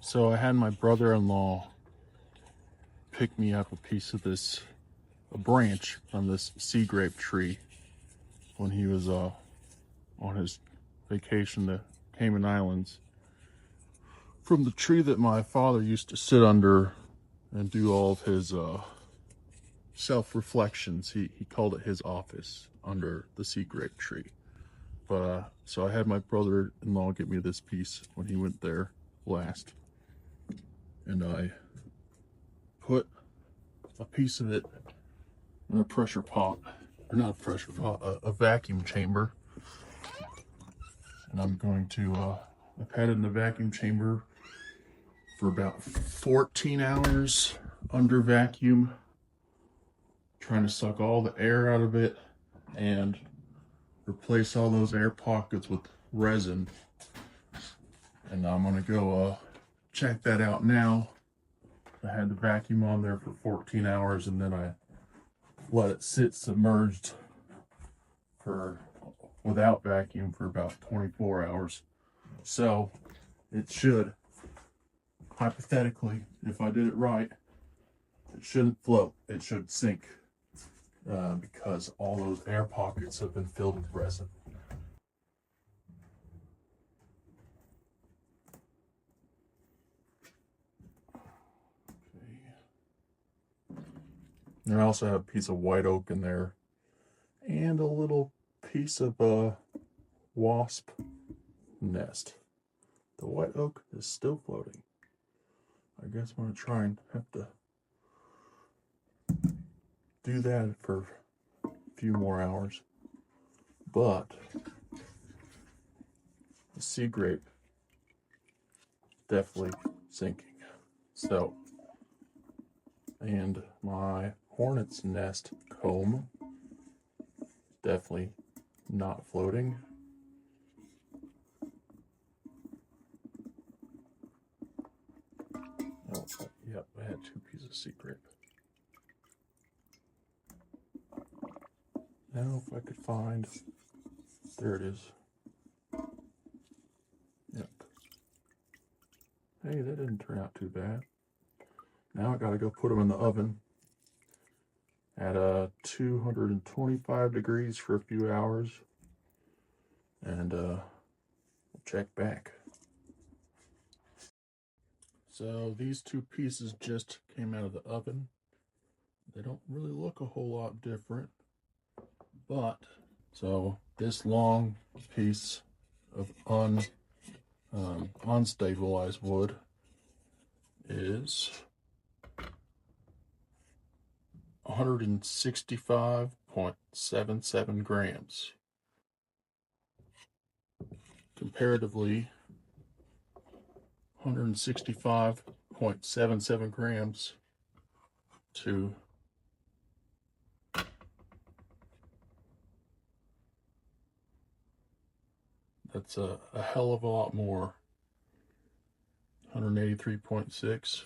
So I had my brother-in-law pick me up a branch on this sea grape tree when he was on his vacation to Cayman Islands, from the tree that my father used to sit under and do all of his self-reflections. He called it his office under the sea grape tree. But so I had my brother-in-law get me this piece when he went there last, and I put a piece of it in a pressure pot, or not a pressure pot, a vacuum chamber. And I'm going to, I've had it in the vacuum chamber for about 14 hours under vacuum, trying to suck all the air out of it and replace all those air pockets with resin. And I'm gonna go check that out now. I had the vacuum on there for 14 hours and then I let it sit submerged without vacuum for about 24 hours. So it should, hypothetically, if I did it right, it shouldn't float, it should sink, because all those air pockets have been filled with resin. And I also have a piece of white oak in there and a little piece of a wasp nest. The white oak is still floating. I guess I'm gonna try and have to do that for a few more hours. But the sea grape definitely sinking. So, and my hornet's nest comb definitely not floating. Oh, yep, I had 2 pieces of sea grape. Now if I could find, there it is. Yep. Hey, that didn't turn out too bad. Now I gotta go put them in the oven at 225 degrees for a few hours, and we'll check back. So these 2 pieces just came out of the oven. They don't really look a whole lot different, but so this long piece of unstabilized wood is 165.77 grams. Comparatively, 165.77 grams to that's a hell of a lot more. 183.6.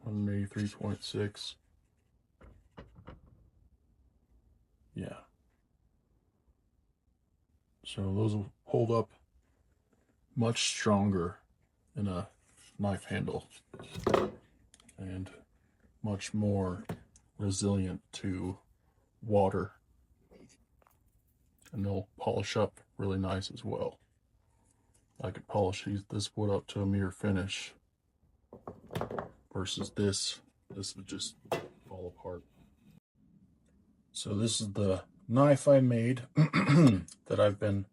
$183.6. Yeah. So those will hold up much stronger in a knife handle and much more resilient to water. And they'll polish up really nice as well. I could polish this wood up to a mere finish versus this would just fall apart. So this is the knife I made that I've been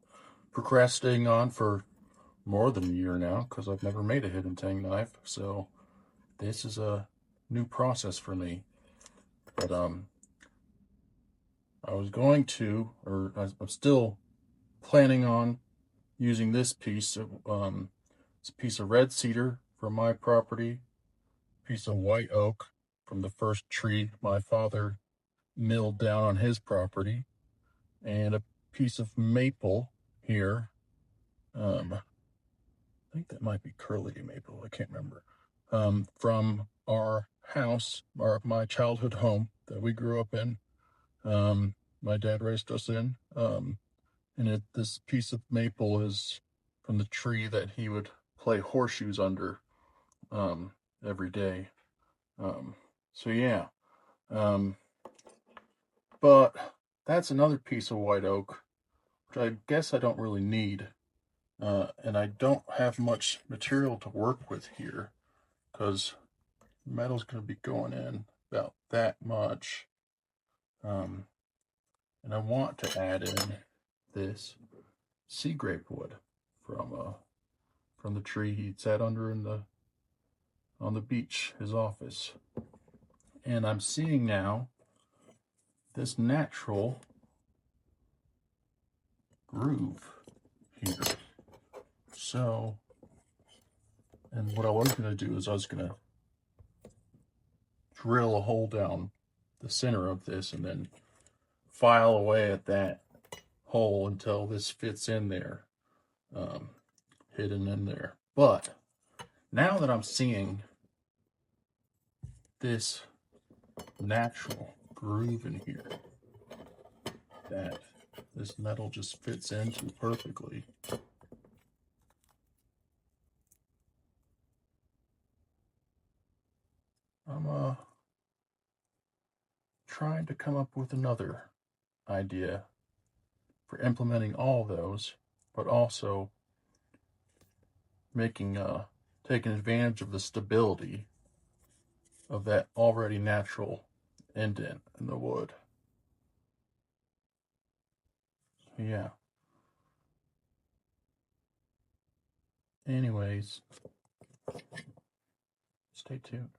procrastinating on for more than a year now because I've never made a hidden tang knife. So this is a new process for me. But I was going to, or I'm still planning on using this piece of it's a piece of red cedar from my property, piece of white oak from the first tree my father milled down on his property, and a piece of maple here. I think that might be curly maple, I can't remember, from our house, my childhood home that we grew up in. My dad raised us in. And this piece of maple is from the tree that he would play horseshoes under every day. So yeah, but that's another piece of white oak, which I guess I don't really need. And I don't have much material to work with here because metal's going to be going in about that much. And I want to add in this sea grape wood from the tree he sat under on the beach, his office. And I'm seeing now this natural groove here. So, and what I was going to do is I was going to drill a hole down the center of this and then file away at that hole until this fits in there, hidden in there. But now that I'm seeing this natural groove in here that this metal just fits into perfectly, I'm trying to come up with another idea for implementing all those, but also making taking advantage of the stability of that already natural indent in the wood. Yeah. Anyways, stay tuned.